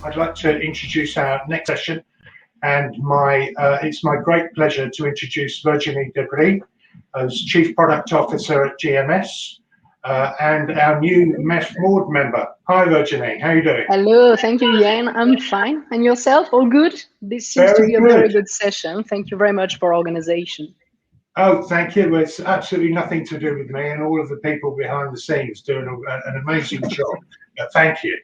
I'd like to introduce our next session, and it's my great pleasure to introduce Virginie as Chief Product Officer at GMS, and our new MEF board member. Hi, Virginie. How are you doing? Hello. Thank you, Ian. I'm fine. And yourself? All good? This seems to be a very good session. Thank you very much for organization. Oh, thank you. It's absolutely nothing to do with me and all of the people behind the scenes doing an amazing job. Thank you.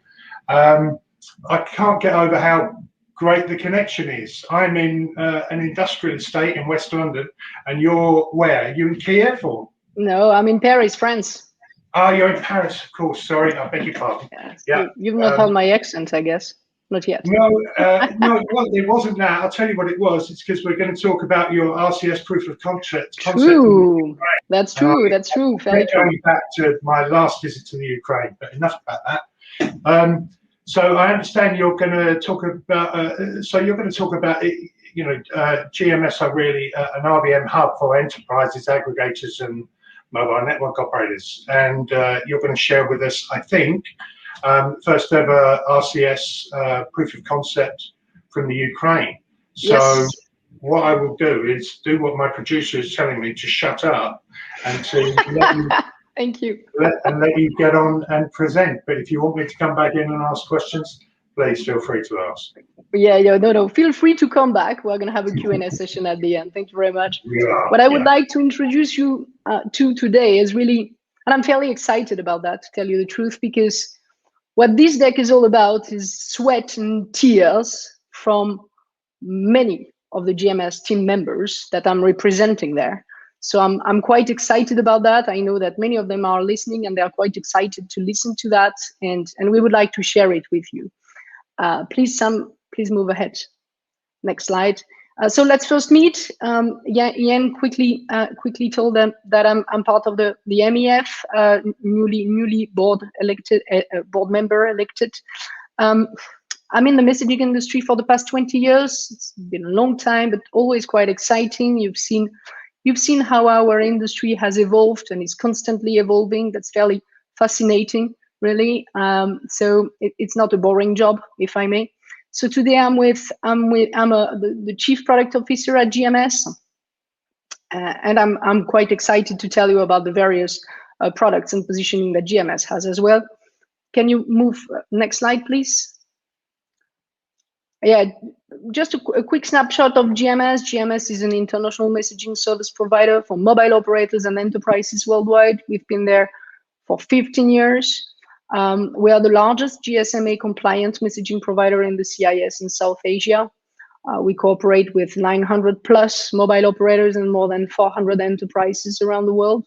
I can't get over how great the connection is. I'm in an industrial estate in West London, and you're where? Are you in Kiev or? No, I'm in Paris, France. Oh, you're in Paris, of course. Sorry, I beg your pardon. Yes. Yeah. You've not heard my accent, I guess. Not yet. No, no, it wasn't that. I'll tell you what it was. It's because we're going to talk about your RCS proof of concept. True. That's true. That's true. Very true. Going back to my last visit to the Ukraine, but enough about that. So I understand you're going to talk about. GMS are really an RBM hub for enterprises, aggregators, and mobile network operators, and you're going to share with us, I think, first ever RCS proof of concept from the Ukraine. So yes. What I will do is do what my producer is telling me to shut up and to let you. Thank you. Let you get on and present. But if you want me to come back in and ask questions, please feel free to ask. Yeah, no. Feel free to come back. We're going to have a Q&A session at the end. Thank you very much. What I would like to introduce you to today is really, and I'm fairly excited about that, to tell you the truth, because what this deck is all about is sweat and tears from many of the GMS team members that I'm representing there. So I'm quite excited about that. I know that many of them are listening, and they are quite excited to listen to that, and we would like to share it with you. Please, Sam, please move ahead. Next slide. So let's first meet. Ian quickly told them that I'm part of the MEF, newly board member elected. I'm in the messaging industry for the past 20 years. It's been a long time, but always quite exciting. You've seen how our industry has evolved and is constantly evolving. That's fairly fascinating, really. So it's not a boring job, if I may. So today I'm the Chief Product Officer at GMS, and I'm quite excited to tell you about the various products and positioning that GMS has as well. Can you move next slide, please? Yeah, just a quick snapshot of GMS. GMS is an international messaging service provider for mobile operators and enterprises worldwide. We've been there for 15 years. We are the largest GSMA compliant messaging provider in the CIS and South Asia. We cooperate with 900 plus mobile operators and more than 400 enterprises around the world.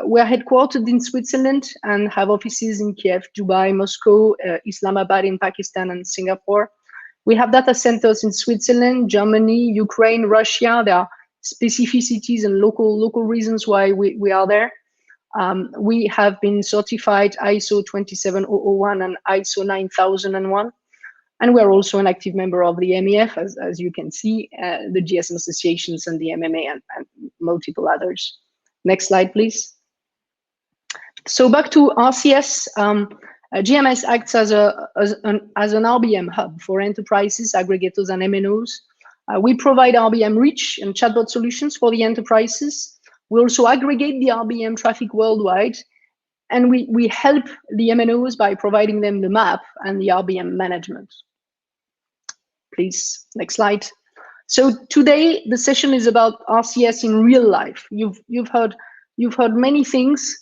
We're headquartered in Switzerland and have offices in Kiev, Dubai, Moscow, Islamabad in Pakistan, and Singapore. We have data centers in Switzerland, Germany, Ukraine, Russia. There are specificities and local reasons why we are there. We have been certified ISO 27001 and ISO 9001. And we're also an active member of the MEF, as you can see, the GSM associations and the MMA and multiple others. Next slide, please. So back to RCS. GMS acts as an RBM hub for enterprises, aggregators, and MNOs. We provide RBM reach and chatbot solutions for the enterprises. We also aggregate the RBM traffic worldwide, and we help the MNOs by providing them the map and the RBM management. Please, next slide. So today the session is about RCS in real life. You've heard many things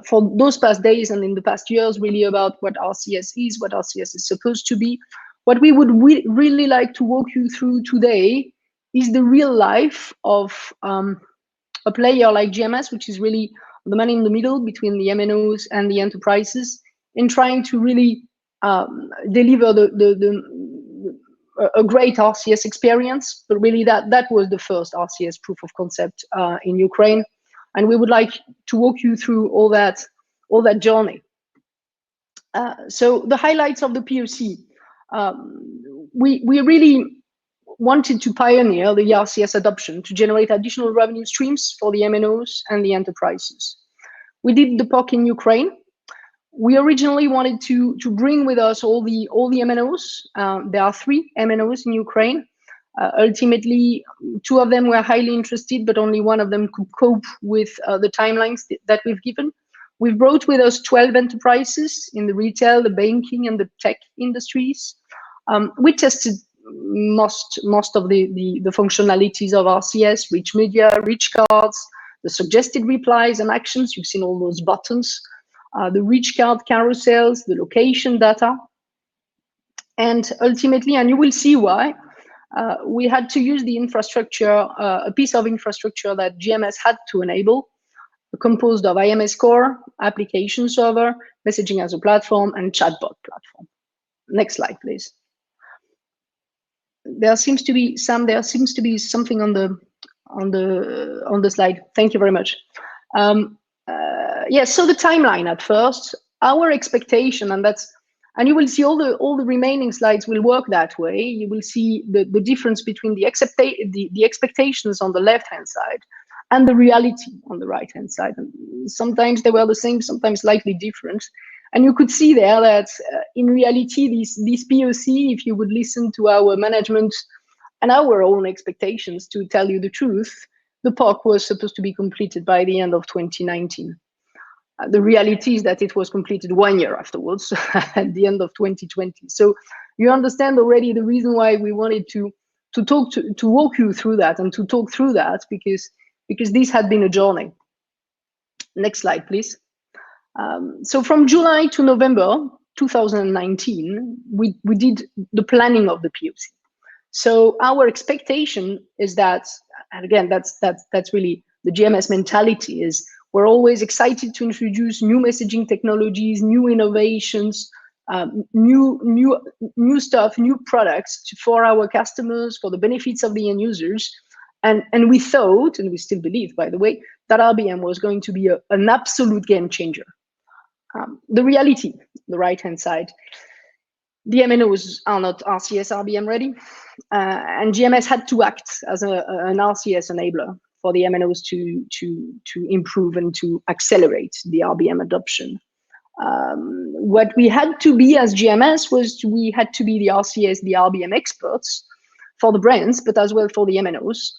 for those past days and in the past years, really, about what RCS is, what RCS is supposed to be. What we would really like to walk you through today is the real life of a player like GMS, which is really the man in the middle between the MNOs and the enterprises, in trying to really deliver a great RCS experience. But really, that was the first RCS proof of concept in Ukraine. And we would like to walk you through all that journey. So the highlights of the POC. We really wanted to pioneer the RCS adoption to generate additional revenue streams for the MNOs and the enterprises. We did the POC in Ukraine. We originally wanted to bring with us all the MNOs. There are 3 MNOs in Ukraine. Ultimately, 2 of them were highly interested, but only 1 of them could cope with the timelines that we've given. We've brought with us 12 enterprises in the retail, the banking, and the tech industries. We tested most of the functionalities of RCS, rich media, rich cards, the suggested replies and actions. You've seen all those buttons, the rich card carousels, the location data. And ultimately, and you will see why, we had to use the infrastructure, a piece of infrastructure that GMS had to enable, composed of IMS core, application server, messaging as a platform, and chatbot platform. Next slide, please. There seems to be something on the slide. Thank you very much. Yes, so the timeline at first, our expectation, and you will see all the remaining slides will work that way. You will see the difference between the expectations on the left-hand side and the reality on the right-hand side. And sometimes they were the same, sometimes slightly different. And you could see there that in reality, this POC, if you would listen to our management and our own expectations, to tell you the truth, the POC was supposed to be completed by the end of 2019. The reality is that it was completed 1 year afterwards, at the end of 2020. So you understand already the reason why we wanted to walk you through that and to talk through that, because this had been a journey. Next slide, please. So from July to November 2019, we did the planning of the POC. So our expectation is that, and again, that's really the GMS mentality, is we're always excited to introduce new messaging technologies, new innovations, new stuff, new products for our customers, for the benefits of the end users. And we thought, and we still believe, by the way, that RBM was going to be an absolute game changer. The reality, the right-hand side, the MNOs are not RCS RBM ready, and GMS had to act as an RCS enabler for the MNOs to improve and to accelerate the RBM adoption. What we had to be as GMS was we had to be the RCS, the RBM experts for the brands, but as well for the MNOs.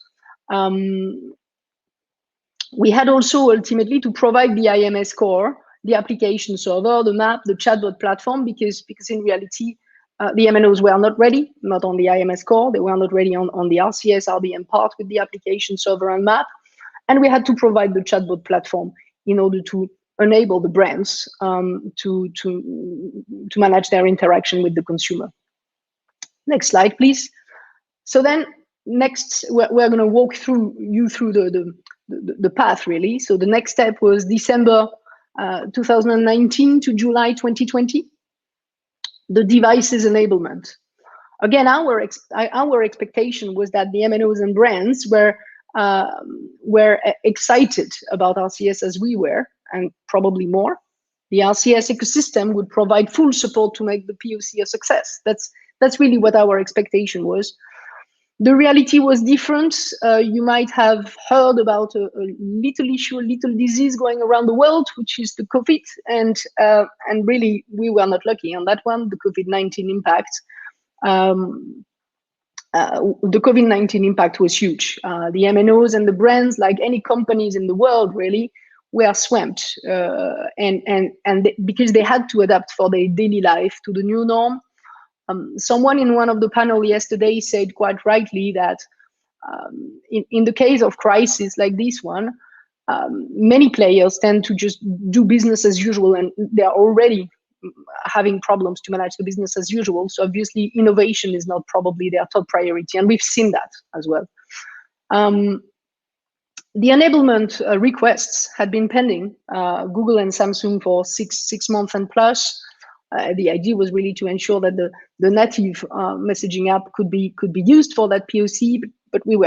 We had also ultimately to provide the IMS core, the application server, the map, the chatbot platform, because in reality, the MNOs were not ready, not on the IMS core, they were not ready on the RCS, RBM part with the application server and map. And we had to provide the chatbot platform in order to enable the brands to manage their interaction with the consumer. Next slide, please. So then next, we're going to walk you through the path, really. So the next step was December 2019 to July 2020, the devices enablement. Again, our expectation was that the MNOs and brands were excited about RCS as we were, and probably more. The RCS ecosystem would provide full support to make the POC a success. That's really what our expectation was. The reality was different. You might have heard about a little issue, a little disease going around the world, which is the COVID, and really we were not lucky on that one. The COVID-19 impact. The COVID-19 impact was huge. The MNOs and the brands, like any companies in the world, really were swamped, because they had to adapt for their daily life to the new norm. Someone in one of the panel yesterday said quite rightly that in the case of crisis like this one, many players tend to just do business as usual, and they're already having problems to manage the business as usual. So obviously innovation is not probably their top priority, and we've seen that as well. The enablement requests had been pending Google and Samsung for six months and plus. The idea was really to ensure that the native messaging app could be used for that POC, but we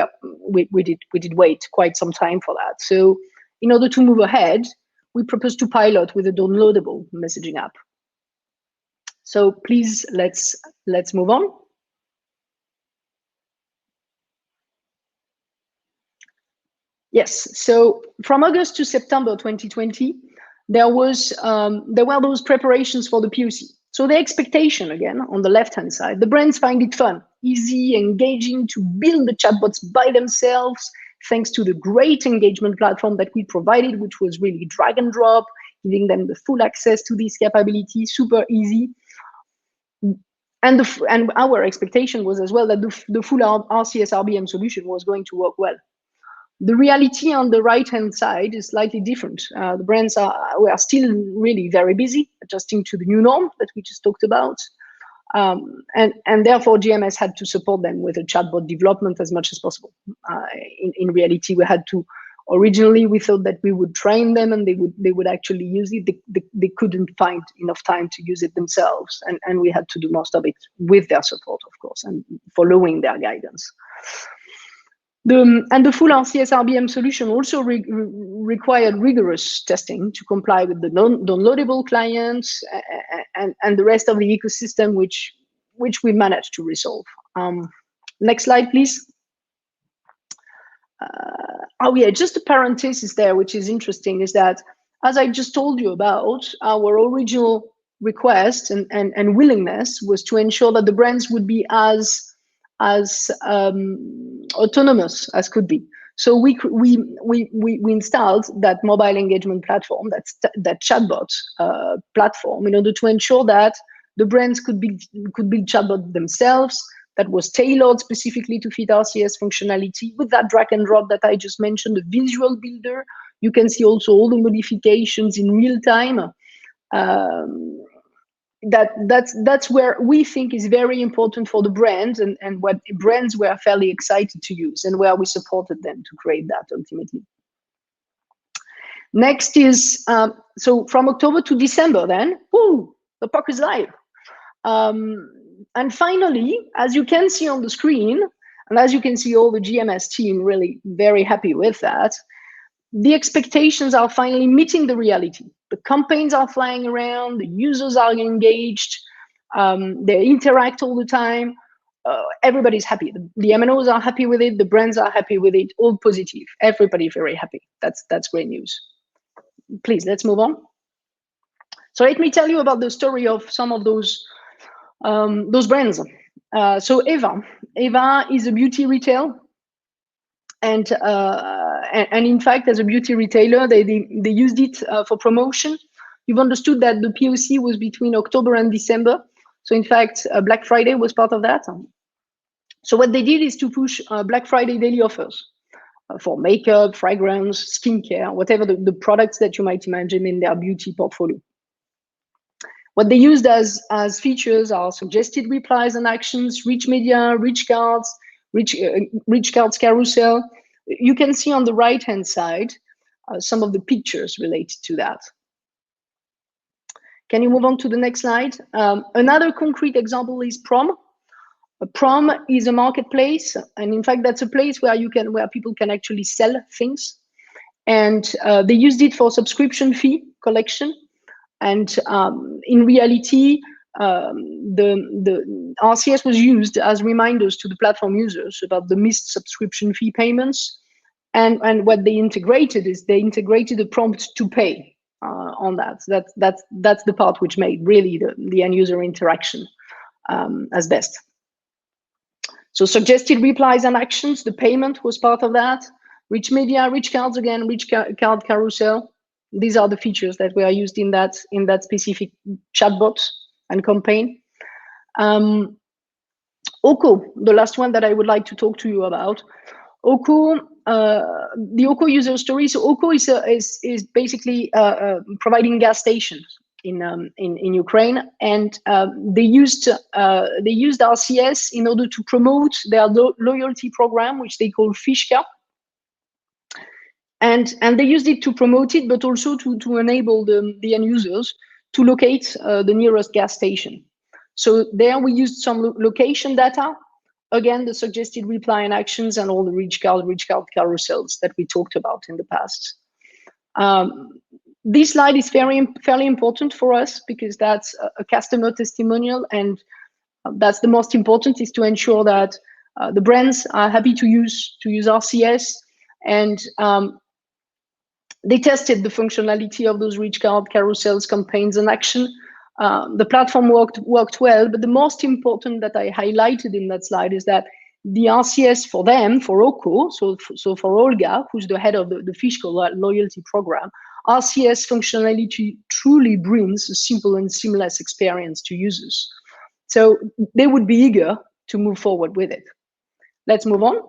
did wait quite some time for that. So in order to move ahead, we proposed to pilot with a downloadable messaging app. So please let's move on. Yes, so from August to September 2020, there were those preparations for the POC. So the expectation, again, on the left-hand side, the brands find it fun, easy, engaging to build the chatbots by themselves, thanks to the great engagement platform that we provided, which was really drag and drop, giving them the full access to these capabilities, super easy. And our expectation was as well that the full RCS RBM solution was going to work well. The reality on the right-hand side is slightly different. The brands were still really very busy adjusting to the new norm that we just talked about. And therefore, GMS had to support them with a chatbot development as much as possible. In reality, we had to, originally we thought that we would train them and they would actually use it. They couldn't find enough time to use it themselves. And we had to do most of it with their support, of course, and following their guidance. The full RCS RBM solution also required rigorous testing to comply with the downloadable clients and the rest of the ecosystem, which we managed to resolve. Next slide, please. Oh yeah, just a parenthesis there, which is interesting, is that as I just told you about, our original request and willingness was to ensure that the brands would be as autonomous as could be. So we installed that mobile engagement platform, that chatbot platform, in order to ensure that the brands could build chatbot themselves, that was tailored specifically to fit RCS functionality with that drag and drop that I just mentioned, the visual builder. You can see also all the modifications in real time. That's where we think is very important for the brands and what brands were fairly excited to use and where we supported them to create that ultimately. Next is, so from October to December then, whoo, the POC is live. And finally, as you can see on the screen, and as you can see all the GMS team really very happy with that, the expectations are finally meeting the reality. The campaigns are flying around, the users are engaged, they interact all the time, everybody's happy. The MNOs are happy with it, the brands are happy with it, all positive, everybody very happy. That's great news. Please, let's move on. So let me tell you about the story of some of those brands. So Eva is a beauty retail. And in fact, as a beauty retailer, they used it for promotion. You've understood that the POC was between October and December. So in fact, Black Friday was part of that. So what they did is to push Black Friday daily offers for makeup, fragrance, skincare, whatever the products that you might imagine in their beauty portfolio. What they used as features are suggested replies and actions, rich media, rich cards, rich cards carousel. You can see on the right-hand side some of the pictures related to that. Can you move on to the next slide? Another concrete example is Prom. Prom is a marketplace, and in fact, that's a place where people can actually sell things. And they used it for subscription fee collection. And in reality, the RCS was used as reminders to the platform users about the missed subscription fee payments. And what they integrated is they integrated a prompt to pay on that. That's the part which made really the end user interaction as best. So suggested replies and actions, the payment was part of that. Rich media, rich cards again, rich card carousel. These are the features that were used in that specific chatbot and campaign. Oko, the last one that I would like to talk to you about. Oko, the Oko user story. So Oko is basically providing gas stations in Ukraine, and they used RCS in order to promote their loyalty program, which they call Fishka. And they used it to promote it, but also to enable the end users to locate the nearest gas station. So there we used some location data, again, the suggested reply and actions and all the rich card carousels that we talked about in the past. This slide is fairly important for us because that's a customer testimonial, and that's the most important, is to ensure that the brands are happy to use RCS, and They tested the functionality of those rich card carousels, campaigns, and action. The platform worked well, but the most important that I highlighted in that slide is that the RCS for them, for OCO, so for Olga, who's the head of the fiscal loyalty program, RCS functionality truly brings a simple and seamless experience to users. So they would be eager to move forward with it. Let's move on.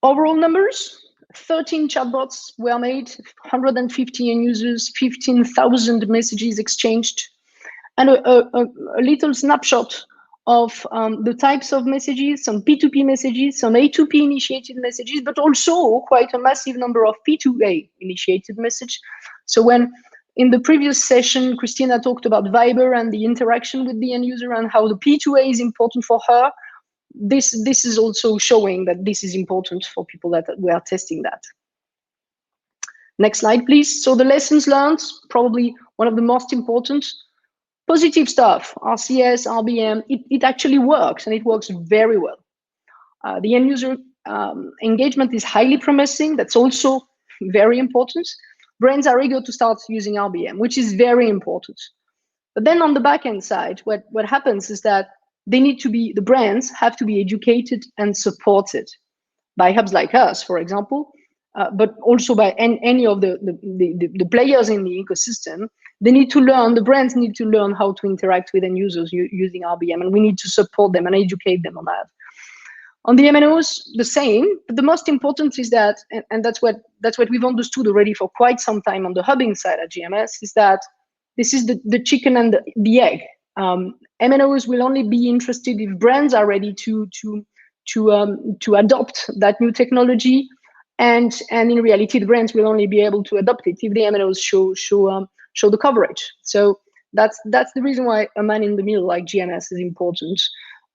Overall numbers, 13 chatbots were made, 150 end users, 15,000 messages exchanged, and a little snapshot of the types of messages, some P2P messages, some A2P initiated messages, but also quite a massive number of P2A initiated message. So when in the previous session, Christina talked about Viber and the interaction with the end user and how the P2A is important for her, this is also showing that this is important for people that we are testing that. Next slide, please. So the lessons learned, probably one of the most important, positive stuff, RCS, RBM, it actually works, and it works very well. The end user engagement is highly promising. That's also very important. Brands are eager to start using RBM, which is very important. But then on the back-end side, what happens is that the brands have to be educated and supported by hubs like us, for example, but also by any of the players in the ecosystem. The brands need to learn how to interact with end users using RBM, and we need to support them and educate them on that. On the MNOs, the same, but the most important is that, and that's what we've understood already for quite some time on the hubbing side at GMS, is that this is the chicken and the egg. MNOs will only be interested if brands are ready to adopt that new technology, and in reality, the brands will only be able to adopt it if the MNOs show the coverage. So that's the reason why a man in the middle like GMS is important.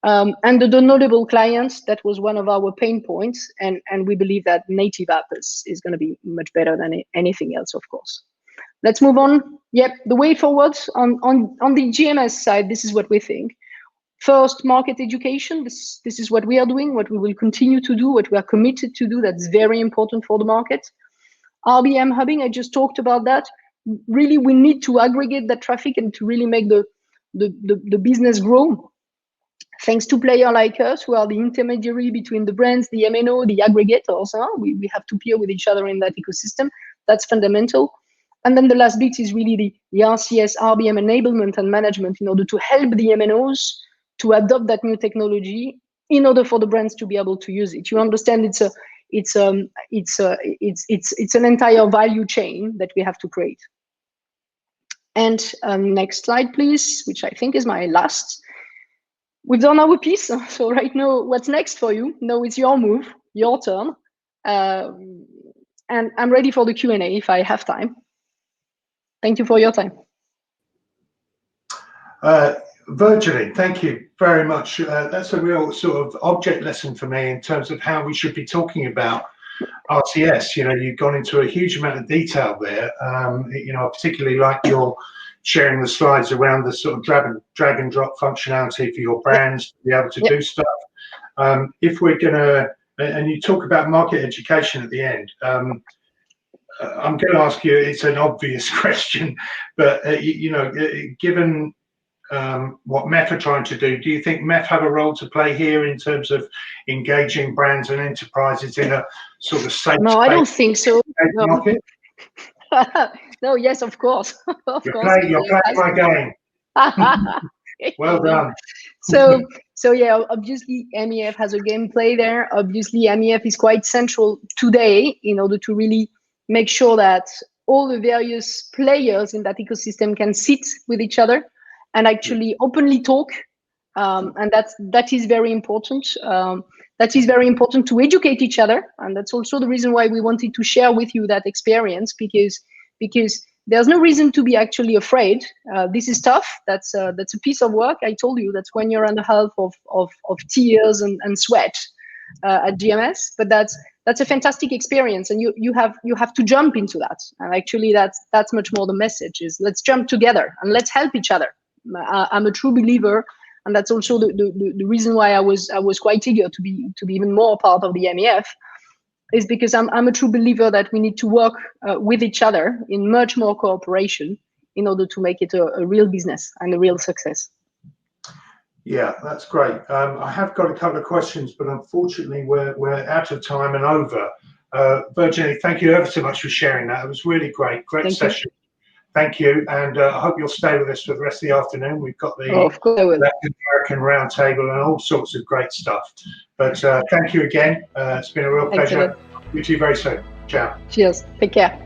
And the downloadable clients, that was one of our pain points, and we believe that native app is going to be much better than anything else, of course. Let's move on. Yep, the way forward on the GMS side, this is what we think. First, market education. This is what we are doing, what we will continue to do, what we are committed to do. That's very important for the market. RBM hubbing, I just talked about that. Really, we need to aggregate that traffic and to really make the business grow. Thanks to players like us, who are the intermediary between the brands, the MNO, the aggregators. We have to peer with each other in that ecosystem. That's fundamental. And then the last bit is really the RCS, RBM enablement and management in order to help the MNOs to adopt that new technology in order for the brands to be able to use it. You understand it's an entire value chain that we have to create. And next slide, please, which I think is my last. We've done our piece, so right now, what's next for you? Now it's your move, your turn. And I'm ready for the Q&A if I have time. Thank you for your time. Virginie, thank you very much. That's a real sort of object lesson for me in terms of how we should be talking about RCS. You know, you've gone into a huge amount of detail there. You know, I particularly like your sharing the slides around the sort of drag and drop functionality for your brands to be able to do stuff. If we're gonna, and you talk about market education at the end, I'm going to ask you, it's an obvious question, but you know, given what MEF are trying to do you think MEF have a role to play here in terms of engaging brands and enterprises in a sort of safe No, I don't think so. No. No, yes, of course. You're playing my game. Well done. So yeah, obviously MEF has a gameplay there. Obviously MEF is quite central today in order to really make sure that all the various players in that ecosystem can sit with each other and actually openly talk. And that is very important. That is very important to educate each other. And that's also the reason why we wanted to share with you that experience, because there's no reason to be actually afraid. This is tough. That's a piece of work. I told you that's 1.5 years of tears and sweat at GMS, but that's a fantastic experience, and you have to jump into that. And actually, that's much more the message: is let's jump together and let's help each other. I'm a true believer, and that's also the reason why I was quite eager to be even more part of the MEF. is because I'm a true believer that we need to work with each other in much more cooperation in order to make it a real business and a real success. Yeah, that's great. I have got a couple of questions, but unfortunately we're out of time and over. Virginie, thank you ever so much for sharing that. It was really great session. Thank you, and I hope you'll stay with us for the rest of the afternoon. We've got the Latin American Roundtable and all sorts of great stuff. But thank you again. It's been a real pleasure. Excellent. See you very soon. Ciao. Cheers. Take care.